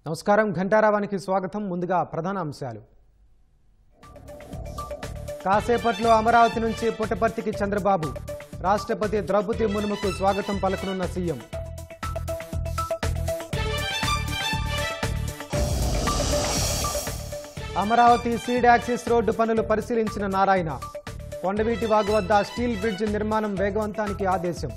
నమస్కారం ఘంటారావానికి స్వాగతం. ముందుగా ప్రధాన అంశాలు. కాసేపట్లో అమరావతి నుంచి పుట్టపర్తికి చంద్రబాబు, రాష్ట్రపతి ద్రౌపది ముర్ముకు స్వాగతం పలకనున్న CM. Amaravati seed access road పనులు పరిశీలించిన నారాయణ, కొండవీటి వాగు వద్ద స్టీల్ బ్రిడ్జ్ నిర్మాణం వేగవంతానికి ఆదేశం.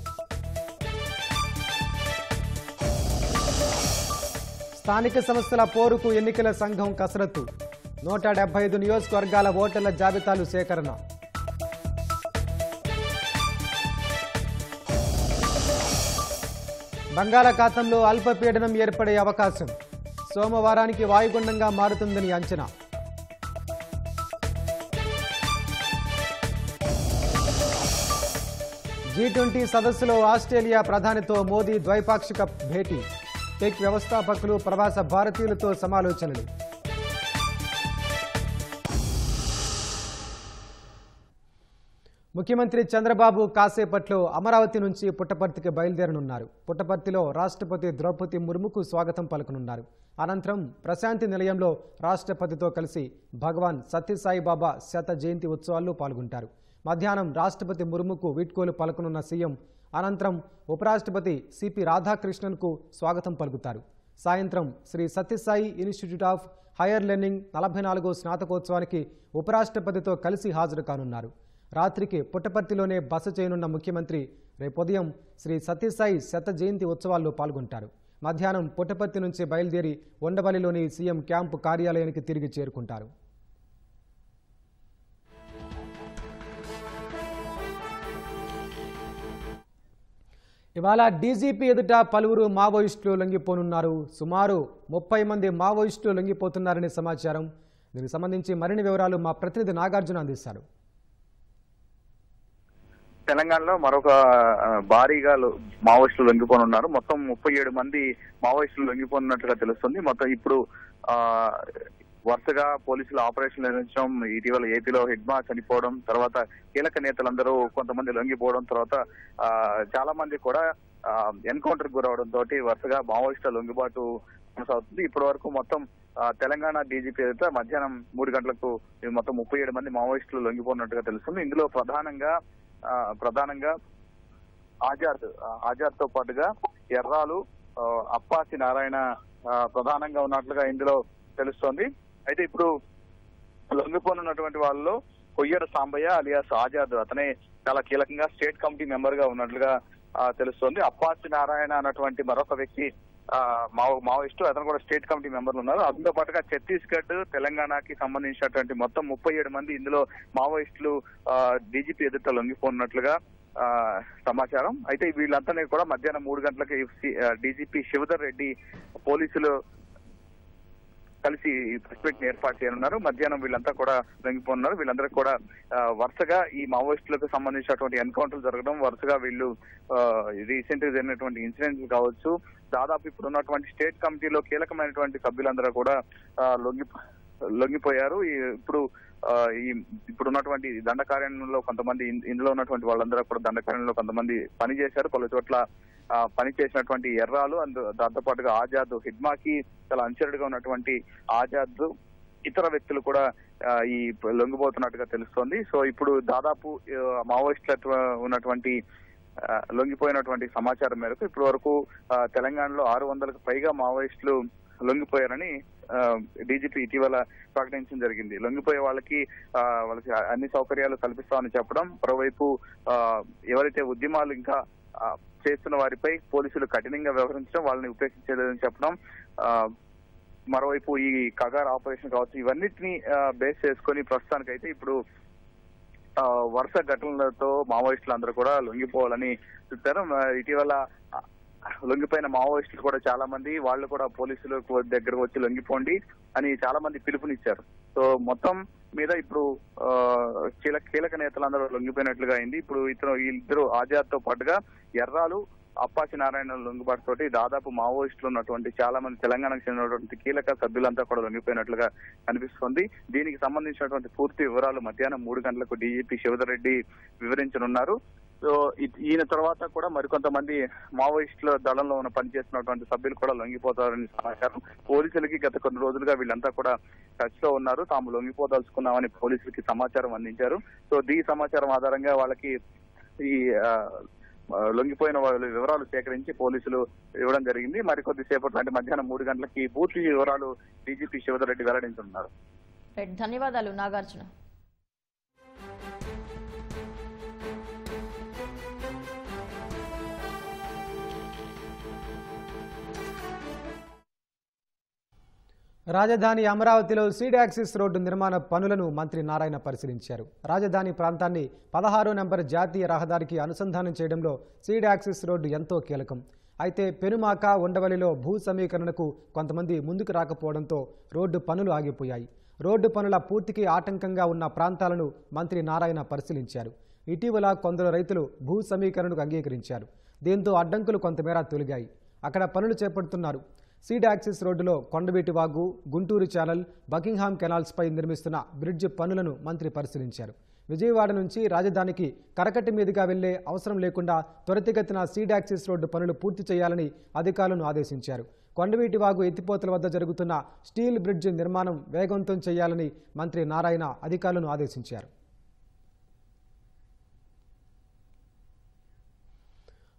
స్థానిక సంస్థల పోరుకు ఎన్నికల సంఘం కసరత్తు, 175 నియోజకవర్గాల ఓటర్ల జాబితాలు సేకరణ. బంగాళాఖాతంలో అల్పపీడనం ఏర్పడే అవకాశం, సోమవారానికి వాయుగుండంగా మారుతుందని అంచనా. G20 సదస్సులో ఆస్ట్రేలియా ప్రధానితో మోదీ ద్వైపాక్షిక భేటీ, టెక్ వ్యవస్థాపకులు ప్రవాస భారతీయులతో సమాలోచనలు. ముఖ్యమంత్రి చంద్రబాబు కాసేపట్లో అమరావతి నుంచి పుట్టపర్తికి బయలుదేరనున్నారు. పుట్టపర్తిలో రాష్ట్రపతి ద్రౌపది ముర్ముకు స్వాగతం పలకనున్నారు. అనంతరం ప్రశాంతి నిలయంలో రాష్ట్రపతితో కలిసి భగవాన్ సత్యసాయిబాబా శత జయంతి ఉత్సవాల్లో పాల్గొంటారు. మధ్యాహ్నం రాష్ట్రపతి ముర్ముకు వీడ్కోలు పలకనున్న సీఎం అనంతరం ఉపరాష్ట్రపతి సిపి రాధాకృష్ణన్కు స్వాగతం పలుకుతారు. సాయంత్రం Sri Sathya Sai institute of higher learning 44వ స్నాతకోత్సవానికి ఉపరాష్ట్రపతితో కలిసి హాజరు కానున్నారు. రాత్రికి పుట్టపర్తిలోనే బస చేయనున్న ముఖ్యమంత్రి రేపు ఉదయం శ్రీ సత్యసాయి శత జయంతి ఉత్సవాల్లో పాల్గొంటారు. మధ్యాహ్నం పుట్టపర్తి నుంచి బయలుదేరి ఉండవల్లిలోని సీఎం క్యాంపు కార్యాలయానికి తిరిగి చేరుకుంటారు. ఇవాళ డీజీపీ ఎదుట పలువురు మావోయిస్టులు లొంగిపోనున్నారు. సుమారు 30 మంది మావోయిస్టులు లొంగిపోతున్నారనే సమాచారం. దీనికి సంబంధించి మరిన్ని వివరాలు మా ప్రతినిధి నాగార్జున అందిస్తారు. తెలంగాణలో మరొక భారీగా మావోయిస్టులు లొంగిపోనున్నారు. మొత్తం 37 మంది మావోయిస్టులు లొంగిపోనున్నట్టుగా తెలుస్తుంది. మొత్తం ఇప్పుడు వరుసగా పోలీసులు ఆపరేషన్ నిర్వహించడం, ఇటీవల ఏపీలో హెడ్మా చనిపోవడం, తర్వాత కీలక నేతలందరూ కొంతమంది లొంగిపోవడం, తర్వాత చాలా మంది కూడా ఎన్కౌంటర్ గురవడం తోటి వరుసగా మావోయిస్టుల లొంగిబాటు కొనసాగుతుంది. ఇప్పటి వరకు మొత్తం తెలంగాణ డీజీపీ అయితే మధ్యాహ్నం 3 గంటలకు మొత్తం 37 మంది మావోయిస్టులు లొంగిపోనున్నట్టుగా తెలుస్తుంది. ఇందులో ప్రధానంగా ఆజాద్ తో పాటుగా ఎర్రాలు, అప్పాసి నారాయణ ప్రధానంగా ఉన్నట్లుగా ఇందులో తెలుస్తోంది. అయితే ఇప్పుడు లొంగిపోనున్నటువంటి వాళ్ళలో కొయ్యర సాంబయ్య అలియాస్ ఆజాద్, అతనే చాలా కీలకంగా స్టేట్ కమిటీ మెంబర్ గా ఉన్నట్లుగా తెలుస్తోంది. అప్పాసి నారాయణ అన్నటువంటి మరొక వ్యక్తి మావోయిస్టు, అతను కూడా స్టేట్ కమిటీ మెంబర్లు ఉన్నారు. అందుతో పాటుగా ఛత్తీస్గఢ్, తెలంగాణకి సంబంధించినటువంటి మొత్తం 37 మంది ఇందులో మావోయిస్టులు డీజీపీ ఎదుట లొంగిపోనున్నట్లుగా సమాచారం. అయితే వీళ్ళంతా కూడా మధ్యాహ్నం 3 గంటలకి డీజీపీ శివధర్ రెడ్డి పోలీసులు కలిసి ప్రెస్ మీట్ ఏర్పాటు చేయనున్నారు. మధ్యాహ్నం వీళ్ళంతా కూడా లొంగిపోనున్నారు. వీళ్ళందరూ కూడా వరుసగా ఈ మావోయిస్టులకు సంబంధించినటువంటి ఎన్కౌంటర్లు జరగడం, వరుసగా వీళ్ళు రీసెంట్ గా జరిగినటువంటి ఇన్సిడెంట్లు కావచ్చు, దాదాపు ఇప్పుడు ఉన్నటువంటి స్టేట్ కమిటీలో కీలకమైనటువంటి సభ్యులందరూ కూడా లొంగిపోయారు. ఇప్పుడు ఉన్నటువంటి దండకారణ్యంలో కొంతమంది, ఇందులో ఉన్నటువంటి వాళ్ళందరూ కూడా దండకారణ్యంలో కొంతమంది పనిచేశారు. పలు చోట్ల పనిచేసినటువంటి ఎర్రాలు, దాంతో పాటుగా ఆజాద్, హిడ్మాకి చాలా అనుచరుడుగా ఉన్నటువంటి ఆజాద్, ఇతర వ్యక్తులు కూడా ఈ లొంగిపోతున్నట్టుగా తెలుస్తోంది. సో ఇప్పుడు దాదాపు మావోయిస్టులు ఉన్నటువంటి లొంగిపోయినటువంటి సమాచారం మేరకు ఇప్పటి వరకు తెలంగాణలో 600కు పైగా మావోయిస్టులు లొంగిపోయారని డీజీపీ ఇటీవల ప్రకటించడం జరిగింది. లొంగిపోయే వాళ్ళకి అన్ని సౌకర్యాలు కల్పిస్తామని చెప్పడం, మరోవైపు ఎవరైతే ఉద్యమాలు ఇంకా చేస్తున్న వారిపై పోలీసులు కఠినంగా వ్యవహరించడం, వాళ్ళని ఉపేక్షించలేదని చెప్పడం, మరోవైపు ఈ కగార్ ఆపరేషన్ కావచ్చు, ఇవన్నిటిని బేస్ చేసుకొని ప్రస్తుతానికైతే ఇప్పుడు వరుస ఘటనలతో మావోయిస్టులు అందరూ కూడా లొంగిపోవాలని చెప్తారు. ఇటీవల లొంగిపోయిన మావోయిస్టులు కూడా చాలా మంది వాళ్ళు కూడా పోలీసుల దగ్గరకు వచ్చి లొంగిపోండి అని చాలా మంది పిలుపునిచ్చారు. సో మొత్తం మీద ఇప్పుడు కీలక నేతలందరూ లొంగిపోయినట్లుగా అయింది. ఇప్పుడు ఇద్దరు ఆజాద్ తో పాటుగా ఎర్రాలు, అప్పాసి నారాయణ లొంగుబాటుతోటి దాదాపు మావోయిస్టులు ఉన్నటువంటి చాలా మంది తెలంగాణకు చెందినటువంటి కీలక సభ్యులంతా కూడా లొంగిపోయినట్లుగా కనిపిస్తోంది. దీనికి సంబంధించినటువంటి పూర్తి వివరాలు మధ్యాహ్నం 3 గంటలకు డీజీపీ శివధర్ రెడ్డి వివరించనున్నారు. సో ఈయన తర్వాత కూడా మరికొంతమంది మావోయిస్టుల దళంలో ఉన్న పనిచేస్తున్నటువంటి సభ్యులు కూడా లొంగిపోతారని సమాచారం. పోలీసులకి గత కొన్ని రోజులుగా వీళ్ళంతా కూడా టచ్ లో ఉన్నారు. తాము లొంగిపోదలుచుకున్నామని పోలీసులకి సమాచారం అందించారు. సో ఈ సమాచారం ఆధారంగా వాళ్ళకి ఈ లొంగిపోయిన వాళ్ళ వివరాలు సేకరించి పోలీసులు ఇవ్వడం జరిగింది. మరికొద్ది సేపట్లో అంటే మధ్యాహ్నం 3 గంటలకి పూర్తి వివరాలు డీజీపీ శివధర్ రెడ్డి వెల్లడించనున్నారు. ధన్యవాదాలు నాగార్జున. రాజధాని అమరావతిలో సీడ్ యాక్సిస్ రోడ్డు నిర్మాణ పనులను మంత్రి నారాయణ పరిశీలించారు. రాజధాని ప్రాంతాన్ని 16వ నెంబర్ జాతీయ రహదారికి అనుసంధానం చేయడంలో సీడ్ యాక్సిస్ రోడ్డు ఎంతో కీలకం. అయితే పెనుమాక ఉండవల్లిలో భూ సమీకరణకు కొంతమంది ముందుకు రాకపోవడంతో రోడ్డు పనులు ఆగిపోయాయి. రోడ్డు పనుల పూర్తికి ఆటంకంగా ఉన్న ప్రాంతాలను మంత్రి నారాయణ పరిశీలించారు. ఇటీవల కొందరు రైతులు భూ సమీకరణకు అంగీకరించారు. దీంతో అడ్డంకులు కొంతమేర తొలగాయి. అక్కడ పనులు చేపడుతున్నారు. సీడ్ యాక్సిస్ రోడ్డులో కొండవీటి వాగు, గుంటూరు ఛానల్, బకింగ్హామ్ కెనాల్స్పై నిర్మిస్తున్న బ్రిడ్జ్ పనులను మంత్రి పరిశీలించారు. విజయవాడ నుంచి రాజధానికి కరకట్టి మీదుగా వెళ్లే అవసరం లేకుండా త్వరితగతిన సీడ్ యాక్సిస్ రోడ్డు పనులు పూర్తి చేయాలని అధికారులను ఆదేశించారు. కొండవీటి వాగు ఎత్తిపోతల వద్ద జరుగుతున్న స్టీల్ బ్రిడ్జ్ నిర్మాణం వేగవంతం చేయాలని మంత్రి నారాయణ అధికారులను ఆదేశించారు.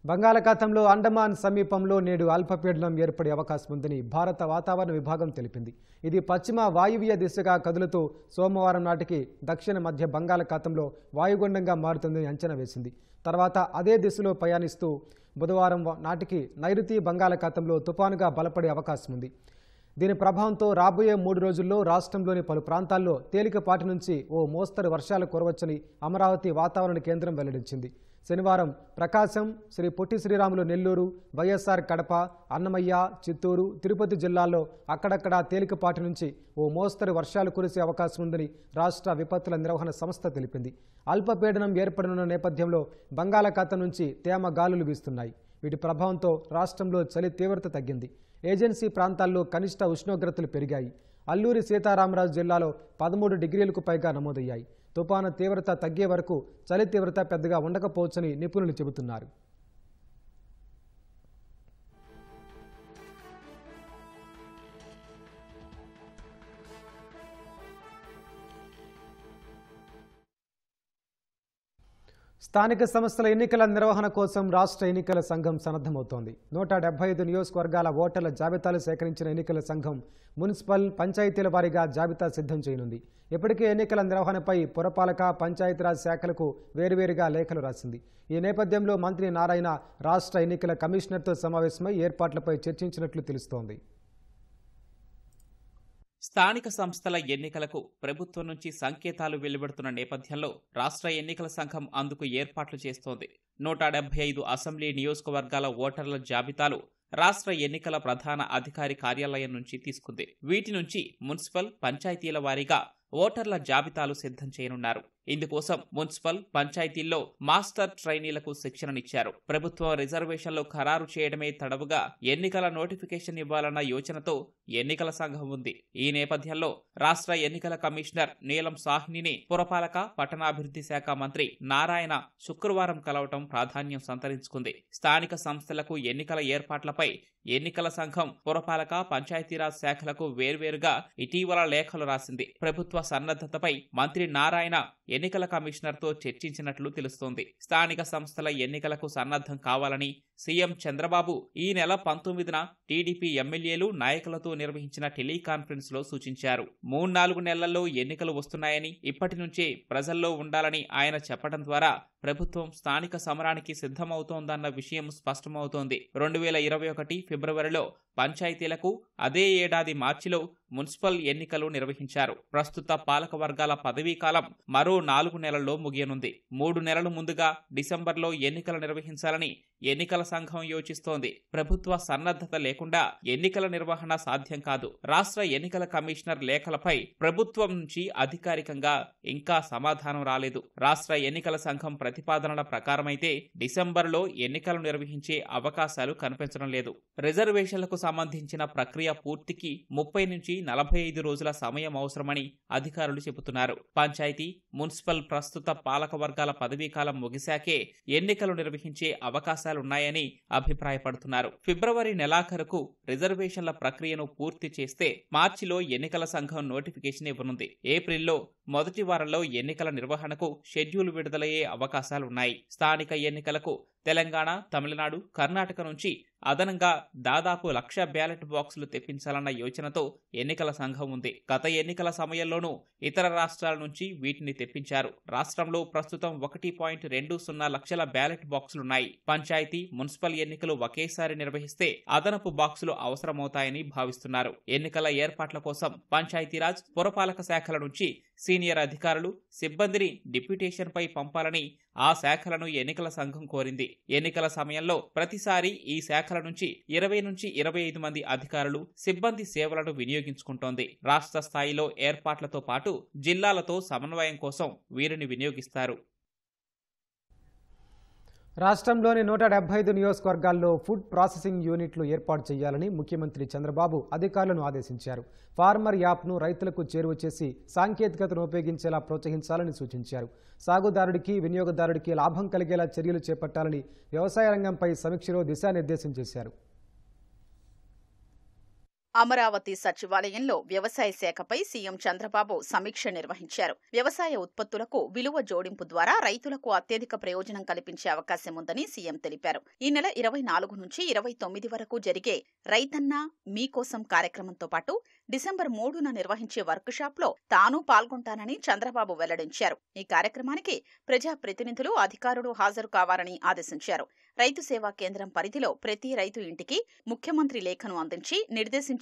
బంగాళాఖాతంలో అండమాన్ సమీపంలో నేడు అల్పపీడనం ఏర్పడే అవకాశం ఉందని భారత వాతావరణ విభాగం తెలిపింది. ఇది పశ్చిమ వాయువ్య దిశగా కదులుతూ సోమవారం నాటికి దక్షిణ మధ్య బంగాళాఖాతంలో వాయుగుండంగా మారుతుందని అంచనా వేసింది. తర్వాత అదే దిశలో ప్రయాణిస్తూ బుధవారం నాటికి నైరుతి బంగాళాఖాతంలో తుపానుగా బలపడే అవకాశం ఉంది. దీని ప్రభావంతో రాబోయే 3 రోజుల్లో రాష్ట్రంలోని పలు ప్రాంతాల్లో తేలికపాటి నుంచి ఓ మోస్తరు వర్షాలు కురవచ్చని అమరావతి వాతావరణ కేంద్రం వెల్లడించింది. శనివారం ప్రకాశం, శ్రీ పొట్టి శ్రీరాములు నెల్లూరు, వైఎస్ఆర్ కడప, అన్నమయ్య, చిత్తూరు, తిరుపతి జిల్లాల్లో అక్కడక్కడా తేలికపాటి నుంచి ఓ మోస్తరు వర్షాలు కురిసే అవకాశం ఉందని రాష్ట్ర విపత్తుల నిర్వహణ సంస్థ తెలిపింది. అల్పపీడనం ఏర్పడనున్న నేపథ్యంలో బంగాళాఖాతం నుంచి తేమ గాలులు వీస్తున్నాయి. వీటి ప్రభావంతో రాష్ట్రంలో చలి తీవ్రత తగ్గింది. ఏజెన్సీ ప్రాంతాల్లో కనిష్ట ఉష్ణోగ్రతలు పెరిగాయి. అల్లూరి సీతారామరాజు జిల్లాలో 13 డిగ్రీలకు పైగా నమోదయ్యాయి. తుపాను తీవ్రత తగ్గే వరకు చలి తీవ్రత పెద్దగా ఉండకపోవచ్చని నిపుణులు చెబుతున్నారు. స్థానిక సంస్థల ఎన్నికల నిర్వహణ కోసం రాష్ట్ర ఎన్నికల సంఘం సన్నద్ధమవుతోంది. 175 నియోజకవర్గాల ఓటర్ల జాబితాలు సేకరించిన ఎన్నికల సంఘం మున్సిపల్, పంచాయతీల వారీగా జాబితా సిద్ధం చేయనుంది. ఇప్పటికే ఎన్నికల నిర్వహణపై పురపాలక, పంచాయతీరాజ్ శాఖలకు వేర్వేరుగా లేఖలు రాసింది. ఈ నేపథ్యంలో మంత్రి నారాయణ రాష్ట్ర ఎన్నికల కమిషనర్తో సమావేశమై ఏర్పాట్లపై చర్చించినట్లు తెలుస్తోంది. స్థానిక సంస్థల ఎన్నికలకు ప్రభుత్వం నుంచి సంకేతాలు వెలువడుతున్న నేపథ్యంలో రాష్ట్ర ఎన్నికల సంఘం అందుకు ఏర్పాట్లు చేస్తోంది. 175 అసెంబ్లీ నియోజకవర్గాల ఓటర్ల జాబితాలు రాష్ట్ర ఎన్నికల ప్రధాన అధికారి కార్యాలయం నుంచి తీసుకుంది. వీటి నుంచి మున్సిపల్, పంచాయతీల వారీగా ఓటర్ల జాబితాలు సిద్ధం చేయనున్నారు. ఇందుకోసం మున్సిపల్, పంచాయతీల్లో మాస్టర్ ట్రైనీలకు శిక్షణనిచ్చారు. ప్రభుత్వం రిజర్వేషన్లు ఖరారు చేయడమే తడవుగా ఎన్నికల నోటిఫికేషన్ ఇవ్వాలన్న యోచనతో ఎన్నికల సంఘం ఉంది. ఈ నేపథ్యంలో రాష్ట్ర ఎన్నికల కమిషనర్ నీలం సాహ్నిని పురపాలక, పట్టణాభివృద్ధి శాఖ మంత్రి నారాయణ శుక్రవారం కలవటం ప్రాధాన్యం సంతరించుకుంది. స్థానిక సంస్థలకు ఎన్నికల ఏర్పాట్లపై ఎన్నికల సంఘం పురపాలక, పంచాయతీరాజ్ శాఖలకు వేర్వేరుగా ఇటీవల లేఖలు రాసింది. ప్రభుత్వ సన్నద్ధతపై మంత్రి నారాయణ ఎన్నికల కమిషనర్తో చర్చించినట్లు తెలుస్తోంది. స్థానిక సంస్థల ఎన్నికలకు సన్నద్ధం కావాలని సీఎం చంద్రబాబు ఈ నెల 19న టీడీపీ ఎమ్మెల్యేలు, నాయకులతో నిర్వహించిన టెలికాన్ఫరెన్స్ లో సూచించారు. 3-4 నెలల్లో ఎన్నికలు వస్తున్నాయని, ఇప్పటి నుంచే ప్రజల్లో ఉండాలని ఆయన చెప్పడం ద్వారా ప్రభుత్వం స్థానిక సమరానికి సిద్ధమవుతోందన్న విషయం స్పష్టమవుతోంది. 2021 ఫిబ్రవరిలో పంచాయతీలకు, అదే ఏడాది మార్చిలో మున్సిపల్ ఎన్నికలు నిర్వహించారు. ప్రస్తుత పాలక వర్గాల పదవీకాలం మరో 4 నెలల్లో ముగియనుంది. 3 నెలలు ముందుగా డిసెంబర్లో ఎన్నికలు నిర్వహించాలని ఎన్నికల సంఘం యోచిస్తోంది. ప్రభుత్వ సన్నద్ధత లేకుండా ఎన్నికల నిర్వహణ సాధ్యం కాదు. రాష్ట్ర ఎన్నికల కమిషనర్ లేఖలపై ప్రభుత్వం నుంచి అధికారికంగా ఇంకా సమాధానం రాలేదు. రాష్ట్ర ఎన్నికల సంఘం ప్రతిపాదనల ప్రకారమైతే డిసెంబర్లో ఎన్నికలు నిర్వహించే అవకాశాలు కనిపించడం లేదు. రిజర్వేషన్లకు సంబంధించిన ప్రక్రియ పూర్తికి 30 నుంచి 45 రోజుల సమయం అవసరమని అధికారులు చెబుతున్నారు. పంచాయతీ, మున్సిపల్ ప్రస్తుత పాలక వర్గాల పదవీకాలం ముగిశాకే ఎన్నికలు నిర్వహించే అవకాశాలున్నాయని అభిప్రాయపడుతున్నారు. ఫిబ్రవరి నెలాఖరుకు రిజర్వేషన్ల ప్రక్రియను పూర్తి చేస్తే మార్చిలో ఎన్నికల సంఘం నోటిఫికేషన్ ఇవ్వనుంది. ఏప్రిల్లో మొదటి వారంలో ఎన్నికల నిర్వహణకు షెడ్యూల్ విడుదలయ్యే అవకాశాలున్నాయి. స్థానిక ఎన్నికలకు తెలంగాణ, తమిళనాడు, కర్ణాటక నుంచి అదనంగా దాదాపు 1,00,000 బ్యాలెట్ బాక్సులు తెప్పించాలన్న యోచనతో ఎన్నికల సంఘం ఉంది. గత ఎన్నికల సమయంలోనూ ఇతర రాష్ట్రాల నుంచి వీటిని తెప్పించారు. రాష్ట్రంలో ప్రస్తుతం 1.20 లక్షల బ్యాలెట్ బాక్సులున్నాయి. పంచాయతీ, మున్సిపల్ ఎన్నికలు ఒకేసారి నిర్వహిస్తే అదనపు బాక్సులు అవసరమవుతాయని భావిస్తున్నారు. ఎన్నికల ఏర్పాట్ల కోసం పంచాయతీరాజ్, పురపాలక శాఖల నుంచి సీనియర్ అధికారులు, సిబ్బందిని డిప్యూటేషన్పై పంపాలని ఆ శాఖలను ఎన్నికల సంఘం కోరింది. ఎన్నికల సమయంలో ప్రతిసారి ఈ శాఖల నుంచి 20 నుంచి 25 మంది అధికారులు, సిబ్బంది సేవలను వినియోగించుకుంటోంది. రాష్ట్ర స్థాయిలో ఏర్పాట్లతో పాటు జిల్లాలతో సమన్వయం కోసం వీరిని వినియోగిస్తారు. రాష్ట్రంలోని 175 నియోజకవర్గాల్లో ఫుడ్ ప్రాసెసింగ్ యూనిట్లు ఏర్పాటు చేయాలని ముఖ్యమంత్రి చంద్రబాబు అధికారులను ఆదేశించారు. ఫార్మర్ యాప్ను రైతులకు చేరువ చేసి సాంకేతికతను ఉపయోగించేలా ప్రోత్సహించాలని సూచించారు. సాగుదారుడికి, వినియోగదారుడికి లాభం కలిగేలా చర్యలు చేపట్టాలని వ్యవసాయ రంగంపై సమీక్షలో దిశానిర్దేశం చేశారు. అమరావతి సచివాలయంలో వ్యవసాయ శాఖపై సీఎం చంద్రబాబు సమీక్ష నిర్వహించారు. వ్యవసాయ ఉత్పత్తులకు విలువ జోడింపు ద్వారా రైతులకు అత్యధిక ప్రయోజనం కల్పించే అవకాశం ఉందని సీఎం తెలిపారు. ఈ నెల 24 నుంచి 29 వరకు జరిగే రైతన్నా మీకోసం కార్యక్రమంతో పాటు డిసెంబర్ 3న నిర్వహించే వర్క్షాప్లో తాను పాల్గొంటానని చంద్రబాబు వెల్లడించారు. ఈ కార్యక్రమానికి ప్రజాప్రతినిధులు, అధికారులు హాజరు కావాలని ఆదేశించారు. రైతు సేవా కేంద్రం పరిధిలో ప్రతి రైతు ఇంటికి ముఖ్యమంత్రి లేఖను అందించి నిర్దేశించిన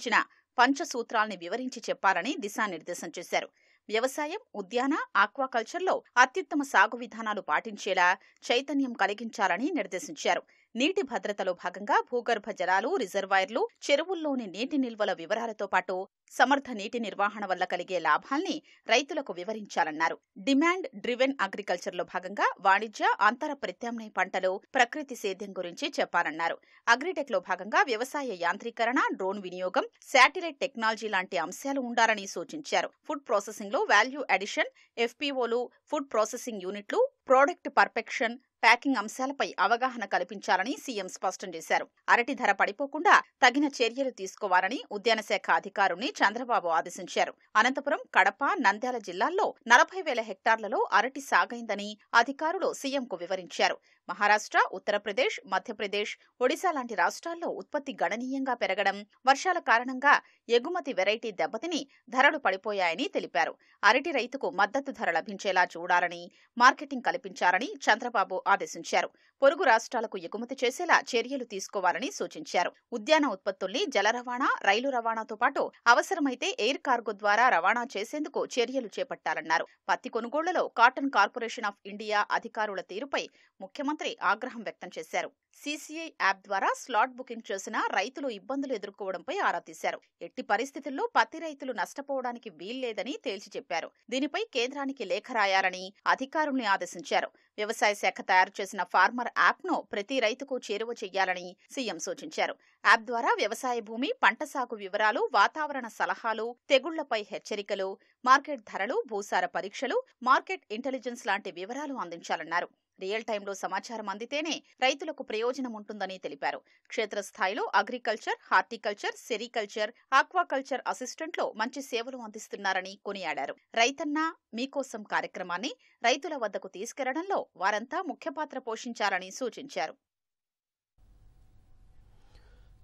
పంచసూత్రాల్ని వివరించి చెప్పాలని దిశానిర్దేశం చేశారు. వ్యవసాయం, ఉద్యాన, ఆక్వాకల్చర్లో అత్యుత్తమ సాగు విధానాలు పాటించేలా చైతన్యం కలిగించాలని నిర్దేశించారు. నీటి భద్రతలో భాగంగా భూగర్భ జలాలు, రిజర్వాయర్లు, చెరువుల్లోని నీటి నిల్వల వివరాలతో పాటు సమర్థ నీటి నిర్వహణ వల్ల కలిగే లాభాల్ని రైతులకు వివరించాలన్నారు. డిమాండ్ డ్రివెన్ అగ్రికల్చర్లో భాగంగా వాణిజ్య, అంతర ప్రత్యామ్నాయ పంటలు, ప్రకృతి సేద్యం గురించి చెప్పాలన్నారు. అగ్రిటెక్లో భాగంగా వ్యవసాయ యాంత్రీకరణ, డ్రోన్ వినియోగం, శాటిలైట్ టెక్నాలజీ లాంటి అంశాలు ఉండాలని సూచించారు. ఫుడ్ ప్రాసెసింగ్లో వాల్యూ అడిషన్, ఎఫ్పీఓలు, ఫుడ్ ప్రాసెసింగ్ యూనిట్లు, ప్రోడక్ట్ పర్ఫెక్షన్, ప్యాకింగ్ అంశాలపై అవగాహన కల్పించాలని సీఎం స్పష్టం చేశారు. అరటి ధర పడిపోకుండా తగిన చర్యలు తీసుకోవాలని ఉద్యాన శాఖ అధికారుల్ని చంద్రబాబు ఆదేశించారు. అనంతపురం, కడప, నంద్యాల జిల్లాల్లో 40,000 హెక్టార్లలో అరటి సాగైందని అధికారులు సీఎంకు వివరించారు. మహారాష్ట్ర, ఉత్తరప్రదేశ్, మధ్యప్రదేశ్, ఒడిశా లాంటి రాష్ట్రాల్లో ఉత్పత్తి గణనీయంగా పెరగడం, వర్షాల కారణంగా ఎగుమతి వెరైటీ దెబ్బతిని ధరలు పడిపోయాయని తెలిపారు. అరటి రైతుకు మద్దతు ధర లభించేలా చూడాలని, మార్కెటింగ్ కల్పించాలని చంద్రబాబు ఆదేశించారు. పొరుగు రాష్ట్రాలకు ఎగుమతి చేసేలా చర్యలు తీసుకోవాలని సూచించారు. ఉద్యాన ఉత్పత్తుల్ని జల రవాణా, రైలు రవాణాతో పాటు అవసరమైతే ఎయిర్ కార్గో ద్వారా రవాణా చేసేందుకు చర్యలు చేపట్టాలన్నారు. పత్తి కొనుగోళ్లలో కాటన్ కార్పొరేషన్ ఆఫ్ ఇండియా అధికారుల తీరుపై ముఖ్యమంత్రి ఆగ్రహం వ్యక్తం చేశారు. సీసీఐ యాప్ ద్వారా స్లాట్ బుకింగ్ చేసినా రైతులు ఇబ్బందులు ఎదుర్కోవడంపై ఆరా తీశారు. ఎట్టి పరిస్థితుల్లో పత్తి రైతులు నష్టపోవడానికి వీల్లేదని తేల్చి చెప్పారు. దీనిపై కేంద్రానికి లేఖ రాయాలని అధికారుల్ని ఆదేశించారు. వ్యవసాయ శాఖ తయారు చేసిన ఫార్మర్ యాప్ను ప్రతి రైతుకు చేరువ చెయ్యాలని సీఎం సూచించారు. యాప్ ద్వారా వ్యవసాయ భూమి, పంట సాగు వివరాలు, వాతావరణ సలహాలు, తెగుళ్లపై హెచ్చరికలు, మార్కెట్ ధరలు, భూసార పరీక్షలు, మార్కెట్ ఇంటెలిజెన్స్ లాంటి వివరాలు అందించాలన్నారు. రియల్ టైంలో సమాచారం అందితేనే రైతులకు ప్రయోజనం ఉంటుందని తెలిపారు. క్షేత్రస్థాయిలో అగ్రికల్చర్, హార్టికల్చర్, సెరికల్చర్, ఆక్వాకల్చర్ అసిస్టెంట్లు మంచి సేవలు అందిస్తున్నారని కొనియాడారు. రైతన్నా మీకోసం కార్యక్రమాన్ని రైతుల వద్దకు తీసుకెళ్లడంలో వారంతా ముఖ్య పాత్ర పోషించాలని సూచించారు.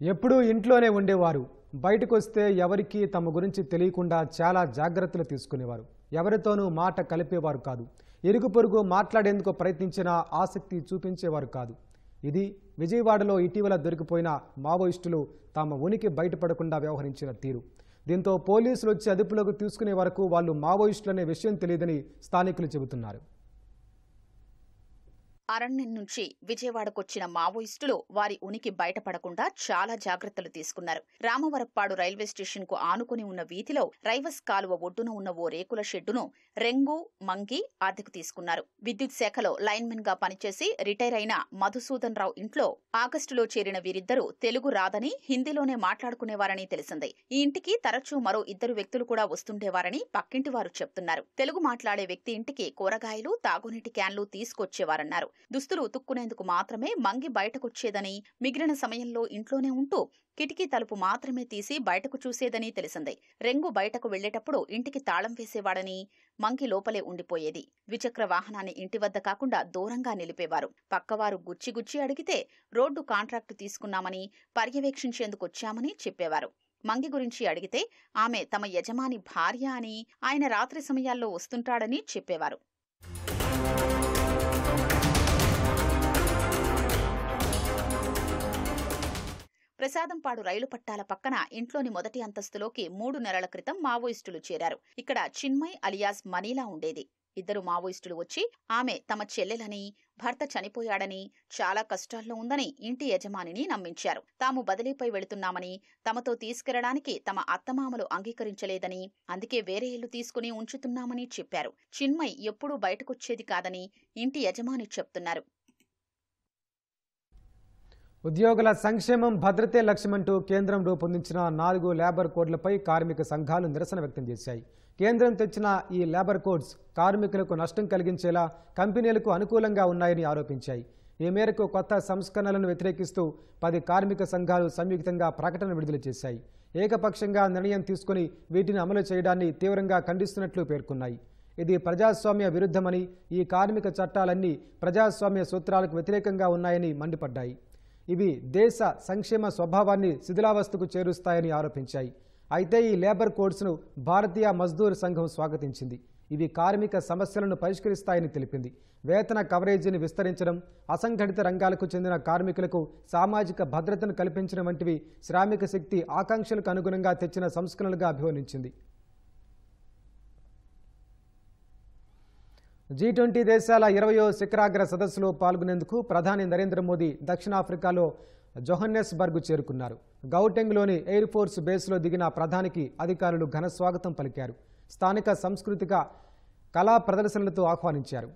ఎప్పుడూ ఇంట్లోనే ఉండేవారు. బయటకొస్తే ఎవరికీ తమ గురించి తెలియకుండా చాలా జాగ్రత్తలు తీసుకునేవారు. ఎవరితోనూ మాట కలిపేవారు కాదు. ఇరుగు పొరుగు మాట్లాడేందుకు ప్రయత్నించినా ఆసక్తి చూపించేవారు కాదు. ఇది విజయవాడలో ఇటీవల దొరికిపోయిన మావోయిస్టులు తమ ఉనికి బయటపడకుండా వ్యవహరించిన తీరు. దీంతో పోలీసులు వచ్చి అదుపులోకి తీసుకునే వరకు వాళ్ళు మావోయిస్టులనే విషయం తెలియదని స్థానికులు చెబుతున్నారు. అరణ్యం నుంచి విజయవాడకొచ్చిన మావోయిస్టులు వారి ఉనికి బయటపడకుండా చాలా జాగ్రత్తలు తీసుకున్నారు. రామవరప్పాడు రైల్వే స్టేషన్ కు ఆనుకుని ఉన్న వీధిలో రైవస్ కాలువ ఒడ్డున ఉన్న ఓ రేకుల షెడ్డును రెంగు, మంగి అద్దెకు తీసుకున్నారు. విద్యుత్ శాఖలో లైన్మెన్ గా పనిచేసి రిటైర్ అయిన మధుసూదన్ రావు ఇంట్లో ఆగస్టులో చేరిన వీరిద్దరూ తెలుగు రాదని హిందీలోనే మాట్లాడుకునేవారని తెలిసింది. ఈ ఇంటికి తరచూ మరో 2 వ్యక్తులు కూడా వస్తుండేవారని పక్కింటి వారు చెప్తున్నారు. తెలుగు మాట్లాడే వ్యక్తి ఇంటికి కూరగాయలు, తాగునీటి క్యాన్లు తీసుకొచ్చేవారన్నారు. దుస్తులు ఉతుక్కునేందుకు మాత్రమే మంగి బయటకొచ్చేదని, మిగిలిన సమయంలో ఇంట్లోనే ఉంటూ కిటికీ తలుపు మాత్రమే తీసి బయటకు చూసేదని తెలిసింది. రెంగు బయటకు వెళ్లేటప్పుడు ఇంటికి తాళం వేసేవాడని, మంగి లోపలే ఉండిపోయేది. ద్విచక్ర వాహనాన్ని ఇంటి వద్ద కాకుండా దూరంగా నిలిపేవారు. పక్కవారు గుచ్చి అడిగితే రోడ్డు కాంట్రాక్టు తీసుకున్నామని, పర్యవేక్షించేందుకొచ్చామని చెప్పేవారు. మంగి గురించి అడిగితే ఆమె తమ యజమాని భార్య అని, ఆయన రాత్రి సమయాల్లో వస్తుంటాడని చెప్పేవారు. ప్రసాదంపాడు రైలు పట్టాల పక్కన ఇంట్లోని మొదటి అంతస్తులోకి 3 నెలల క్రితం మావోయిస్టులు చేరారు. ఇక్కడ చిన్మయ్ అలియాస్ మనీలా ఉండేది. 2 మావోయిస్టులు వచ్చి ఆమె తమ చెల్లెలని, భర్త చనిపోయాడని, చాలా కష్టాల్లో ఉందని ఇంటి యజమానిని నమ్మించారు. తాము బదిలీపై వెళుతున్నామని, తమతో తీసుకెళ్లడానికి తమ అత్తమామలు అంగీకరించలేదని, అందుకే వేరే ఇల్లు తీసుకుని ఉంచుతున్నామని చెప్పారు. చిన్మయ్ ఎప్పుడూ బయటకొచ్చేది కాదని ఇంటి యజమాని చెప్తున్నారు. ఉద్యోగుల సంక్షేమం, భద్రతే లక్ష్యమంటూ కేంద్రం రూపొందించిన 4 లేబర్ కోడ్లపై కార్మిక సంఘాలు నిరసన వ్యక్తం చేశాయి. కేంద్రం తెచ్చిన ఈ లేబర్ కోడ్స్ కార్మికులకు నష్టం కలిగించేలా, కంపెనీలకు అనుకూలంగా ఉన్నాయని ఆరోపించాయి. ఈ మేరకు కొత్త సంస్కరణలను వ్యతిరేకిస్తూ 10 కార్మిక సంఘాలు సంయుక్తంగా ప్రకటన విడుదల చేశాయి. ఏకపక్షంగా నిర్ణయం తీసుకుని వీటిని అమలు చేయడాన్ని తీవ్రంగా ఖండిస్తున్నట్లు పేర్కొన్నాయి. ఇది ప్రజాస్వామ్య విరుద్ధమని, ఈ కార్మిక చట్టాలన్నీ ప్రజాస్వామ్య సూత్రాలకు వ్యతిరేకంగా ఉన్నాయని మండిపడ్డాయి. ఇవి దేశ సంక్షేమ స్వభావాన్ని శిథిలావస్థకు చేరుస్తాయని ఆరోపించాయి. అయితే ఈ లేబర్ కోడ్స్ను భారతీయ మజ్దూర్ సంఘం స్వాగతించింది. ఇవి కార్మిక సమస్యలను పరిష్కరిస్తాయని తెలిపింది. వేతన కవరేజీని విస్తరించడం, అసంఘటిత రంగాలకు చెందిన కార్మికులకు సామాజిక భద్రతను కల్పించడం వంటివి శ్రామిక శక్తి ఆకాంక్షలకు అనుగుణంగా తెచ్చిన సంస్కరణలుగా అభివర్ణించింది. G20 దేశాల 20వ శిఖరాగ్ర సదస్సులో పాల్గొనేందుకు ప్రధాని నరేంద్ర మోదీ దక్షిణాఫ్రికాలో జోహన్నెస్బర్గ్ చేరుకున్నారు. గౌటెంగ్లోని ఎయిర్ ఫోర్స్ బేస్లో దిగిన ప్రధానికి అధికారులు ఘన స్వాగతం పలికారు. స్థానిక సాంస్కృతిక కళా ప్రదర్శనలతో ఆహ్వానించారు.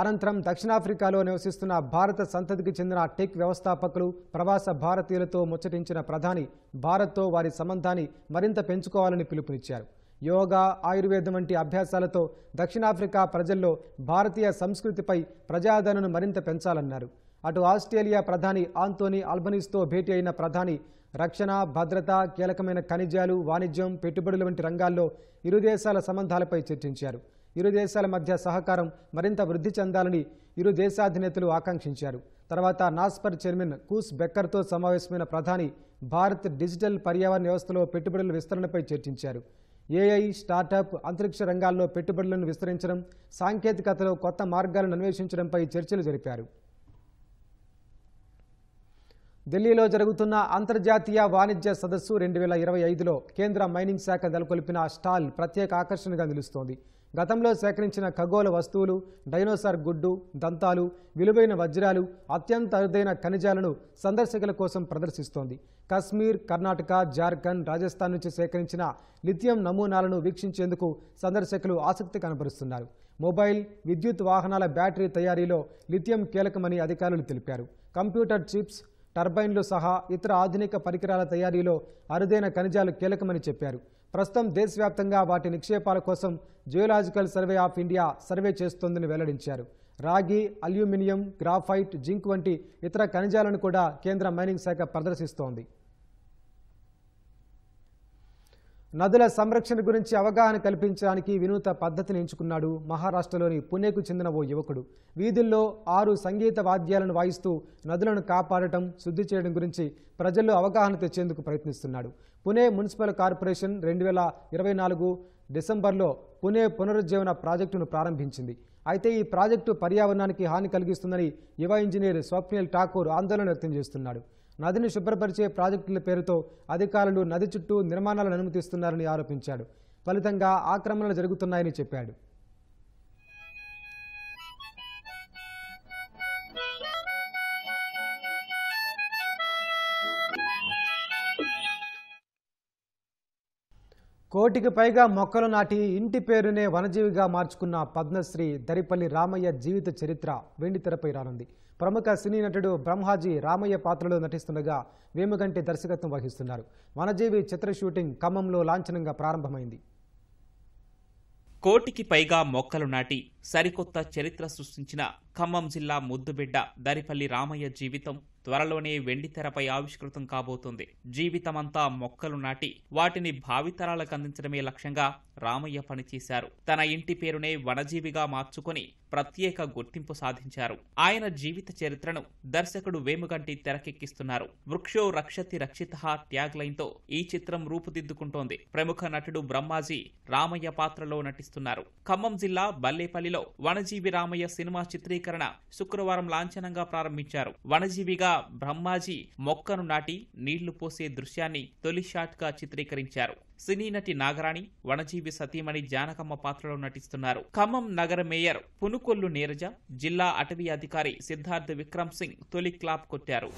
అనంతరం దక్షిణాఫ్రికాలో నివసిస్తున్న భారత సంతతికి చెందిన టెక్ వ్యవస్థాపకులు, ప్రవాస భారతీయులతో ముచ్చటించిన ప్రధాని భారత్తో వారి సంబంధాన్ని మరింత పెంచుకోవాలని పిలుపునిచ్చారు. యోగా, ఆయుర్వేదం వంటి అభ్యాసాలతో దక్షిణాఫ్రికా ప్రజల్లో భారతీయ సంస్కృతిపై ప్రజాదరణను మరింత పెంచాలన్నారు. అటు ఆస్ట్రేలియా ప్రధాని ఆంటోనీ ఆల్బనీస్తో భేటీ అయిన ప్రధాని రక్షణ, భద్రత, కీలకమైన ఖనిజాలు, వాణిజ్యం, పెట్టుబడుల వంటి రంగాల్లో ఇరు దేశాల సంబంధాలపై చర్చించారు. ఇరు దేశాల మధ్య సహకారం మరింత వృద్ధి చెందాలని ఇరు దేశాధినేతలు ఆకాంక్షించారు. తర్వాత నాస్పర్ చైర్మన్ కూస్ బెక్కర్తో సమావేశమైన ప్రధాని భారత్ డిజిటల్ పర్యావరణ వ్యవస్థలో పెట్టుబడుల విస్తరణపై చర్చించారు. ఏఐ, స్టార్టప్, అంతరిక్ష రంగాల్లో పెట్టుబడులను విస్తరించడం, సాంకేతికతలో కొత్త మార్గాలను అన్వేషించడంపై చర్చలు జరిపారు. ఢిల్లీలో జరుగుతున్న అంతర్జాతీయ వాణిజ్య సదస్సు 2025లో కేంద్ర మైనింగ్ శాఖ నెలకొల్పిన స్టాల్ ప్రత్యేక ఆకర్షణగా నిలుస్తోంది. గతంలో సేకరించిన ఖగోళ వస్తువులు, డైనోసార్ గుడ్డు, దంతాలు, విలువైన వజ్రాలు, అత్యంత అరుదైన ఖనిజాలను సందర్శకుల కోసం ప్రదర్శిస్తోంది. కశ్మీర్, కర్ణాటక, జార్ఖండ్, రాజస్థాన్ నుంచి సేకరించిన లిథియం నమూనాలను వీక్షించేందుకు సందర్శకులు ఆసక్తి కనబరుస్తున్నారు. మొబైల్, విద్యుత్ వాహనాల బ్యాటరీ తయారీలో లిథియం కీలకమని అధికారులు తెలిపారు. కంప్యూటర్ చిప్స్, టర్బైన్లు సహా ఇతర ఆధునిక పరికరాల తయారీలో అరుదైన ఖనిజాలు కీలకమని చెప్పారు. ప్రస్తుతం దేశవ్యాప్తంగా వాటి నిక్షేపాల కోసం geological survey of India survey చేస్తోందని వెల్లడించారు. రాగి, అల్యూమినియం, గ్రాఫైట్, జింక్ వంటి ఇతర ఖనిజాలను కూడా కేంద్ర మైనింగ్ శాఖ ప్రదర్శిస్తోంది. నదుల సంరక్షణ గురించి అవగాహన కల్పించడానికి వినూత్న పద్ధతిని ఎంచుకున్నాడు మహారాష్ట్రలోని పుణేకు చెందిన ఓ యువకుడు. వీధుల్లో 6 సంగీత వాద్యాలను వాయిస్తూ నదులను కాపాడటం, శుద్ధి చేయడం గురించి ప్రజల్లో అవగాహన తెచ్చేందుకు ప్రయత్నిస్తున్నాడు. పుణే మున్సిపల్ కార్పొరేషన్ 2024 డిసెంబర్లో పుణే పునరుజ్జీవన ప్రాజెక్టును ప్రారంభించింది. అయితే ఈ ప్రాజెక్టు పర్యావరణానికి హాని కలిగిస్తుందని యువ ఇంజనీర్ స్వప్నిల్ ఠాకూర్ ఆందోళన వ్యక్తం చేస్తున్నాడు. నదిని శుభ్రపరిచే ప్రాజెక్టుల పేరుతో అధికారులు నది చుట్టూ నిర్మాణాలను అనుమతిస్తున్నారని ఆరోపించాడు. ఫలితంగా ఆక్రమణలు జరుగుతున్నాయని చెప్పాడు. కోటికి పైగా మొక్కలు నాటి ఇంటి పేరునే వనజీవిగా మార్చుకున్న పద్మశ్రీ దరిపల్లి రామయ్య జీవిత చరిత్ర వెండితెరపై రానుంది. ప్రముఖ సినీ నటుడు బ్రహ్మాజీ రామయ్య పాత్రలో నటిస్తుండగా వేముగంటి దర్శకత్వం వహిస్తున్నారు. వనజీవి చిత్ర షూటింగ్ ఖమ్మంలో లాంఛనంగా ప్రారంభమైంది. కోటికి పైగా మొక్కలు నాటి సరికొత్త చరిత్ర సృష్టించిన ఖమ్మం జిల్లా ముద్దుబిడ్డ దరిపల్లి రామయ్య జీవితం త్వరలోనే వెండితెరపై ఆవిష్కృతం కాబోతుంది. జీవితమంతా మొక్కలు నాటి వాటిని భావితరాలకు అందించడమే లక్ష్యంగా రామయ్య పనిచేశారు. తన ఇంటి పేరునే వనజీవిగా మార్చుకొని ప్రత్యేక గుర్తింపు సాధించారు. ఆయన జీవిత చరిత్రను దర్శకుడు వేముగంటి తెరకెక్కిస్తున్నారు. వృక్షో రక్షతి రక్షితః ట్యాగ్ లైన్ తో ఈ చిత్రం రూపుదిద్దుకుంటోంది. ప్రముఖ నటుడు బ్రహ్మాజీ రామయ్య పాత్రలో నటిస్తున్నారు. ఖమ్మం జిల్లా బల్లేపల్లిలో వనజీవి రామయ్య సినిమా చిత్రీకరణ శుక్రవారం లాంఛనంగా ప్రారంభించారు. వనజీవిగా బ్రహ్మాజీ మొక్కను నాటి నీళ్లు పోసే దృశ్యాన్ని తొలి షాట్ గా చిత్రీకరించారు. సినీ నటి నాగరాణి వనజీవి సతీమణి జానకమ్మ పాత్రలో నటిస్తున్నారు. ఖమ్మం నగర మేయర్ పునుకొల్లు నీరజ, జిల్లా అటవీ అధికారి సిద్ధార్థ్ విక్రమ్ సింగ్ తొలి క్లాప్ కొట్టారు.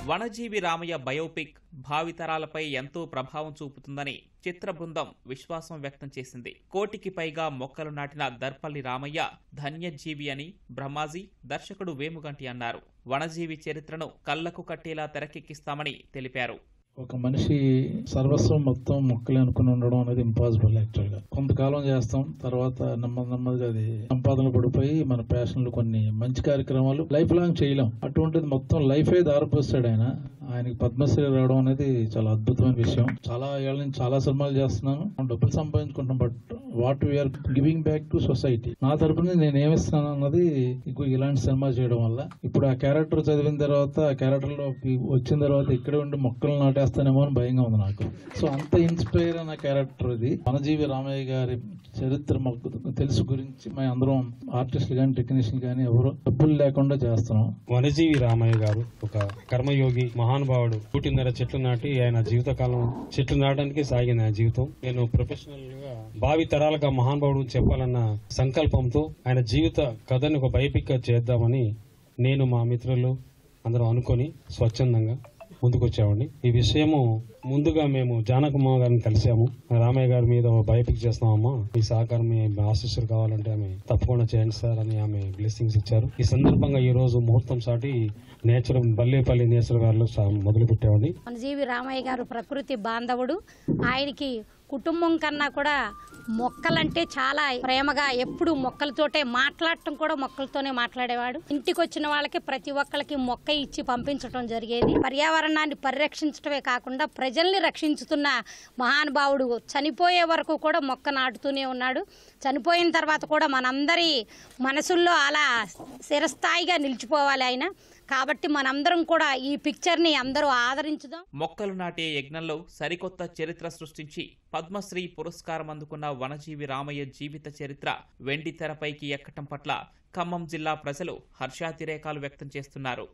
వనజీవి రామయ్య బయోపిక్ భావితరాలపై ఎంతో ప్రభావం చూపుతుందని చిత్ర బృందం విశ్వాసం వ్యక్తం చేసింది. కోటికి పైగా మొక్కలు నాటిన దర్పల్లి రామయ్య ధన్యజీవి అని బ్రహ్మాజీ దర్శకుడు వేముగంటి అన్నారు. వనజీవి చరిత్రను కళ్లకు కట్టేలా తెరకెక్కిస్తామని తెలిపారు. ఒక మనిషి సర్వస్వం మొత్తం మొక్కలే అనుకుని ఉండడం అనేది ఇంపాసిబుల్. యాక్చువల్గా కొంతకాలం చేస్తాం, తర్వాత నెమ్మదిగా అది సంపాదనలు పడిపోయి మన ప్యాషన్లు కొన్ని మంచి కార్యక్రమాలు లైఫ్ లాంగ్ చేయలేం. అటువంటిది మొత్తం లైఫే దారిపోస్తాడు ఆయన. ఆయనకి పద్మశ్రీ రావడం అనేది చాలా అద్భుతమైన విషయం. చాలా ఏళ్ళ నుంచి చాలా సినిమాలు చేస్తున్నాను, డబ్బులు సంపాదించుకుంటాం, but what we are giving back to society. నా తరపున నేను ఏమిస్తున్నాను అన్నది ఇలాంటి సినిమా చేయడం వల్ల. ఇప్పుడు ఆ క్యారెక్టర్ చదివిన తర్వాత, ఆ క్యారెక్టర్ లో వచ్చిన తర్వాత ఇక్కడే ఉండి మొక్కలు నాటేస్తానేమో అని భయంగా ఉంది నాకు. సో అంత ఇన్స్పైర్ అయిన క్యారెక్టర్ ఇది. వనజీవి రామయ్య గారి చరిత్ర మాకు తెలుసు గురించి మేము అందరం ఆర్టిస్టులు కానీ టెక్నీషియన్ కానీ ఎవరు డబ్బులు లేకుండా చేస్తున్నాం. వనజీవి రామయ్య గారు ఒక కర్మయోగి మహానుభావుడు. 1.5 చెట్లు నాటి ఆయన జీవితకాలం చెట్లు నాటడానికి సాగింది ఆయన జీవితం. నేను ప్రొఫెషనల్ గా భావి తరాలుగా మహానుభావుడు చెప్పాలన్న సంకల్పంతో ఆయన జీవిత కథని ఒక బయోపిక్ చేద్దామని నేను మా మిత్రులు అందరం అనుకొని స్వచ్ఛందంగా ముందుకొచ్చామండి. ఈ విషయము ముందుగా మేము జానకమ్మ గారిని కలిసాము. రామయ్య గారి మీద బయోపిక్ చేస్తున్నామమ్మా, మీ సహకారం మీ ఆశీస్సులు కావాలంటే ఆమె తప్పకుండా చేయండి సార్ అని ఆమె బ్లెస్సింగ్స్ ఇచ్చారు. ఈ సందర్భంగా ఈ రోజు ముహూర్తం సాటి బల్లేపల్లి నేచర్ గారు మొదలు పెట్టామండి. వనజీవి రామయ్య గారు ప్రకృతి బాంధవుడు. ఆయనకి కుటుంబం కన్నా కూడా మొక్కలంటే చాలా ప్రేమగా, ఎప్పుడు మొక్కలతోటే మాట్లాడటం కూడా మొక్కలతోనే మాట్లాడేవాడు. ఇంటికి వచ్చిన వాళ్ళకి ప్రతి ఒక్కరికి మొక్క ఇచ్చి పంపించడం జరిగేది. పర్యావరణాన్ని పరిరక్షించడమే కాకుండా ప్రజల్ని రక్షించుతున్న మహానుభావుడు. చనిపోయే వరకు కూడా మొక్క నాటుతూనే ఉన్నాడు. చనిపోయిన తర్వాత కూడా మనందరి మనసుల్లో అలా చిరస్థాయిగా నిలిచిపోవాలి ఆయన. కాబట్టి మనందరం కూడా ఈ పిక్చర్ ని అందరూ ఆదరించుదాం. మొక్కలు నాటే యజ్ఞంలో సరికొత్త చరిత్ర సృష్టించి పద్మశ్రీ పురస్కారం అందుకున్న వనజీవి రామయ్య జీవిత చరిత్ర వెండి తెరపైకి ఎక్కటం పట్ల ఖమ్మం జిల్లా ప్రజలు హర్షాతిరేకాలు వ్యక్తం చేస్తున్నారు.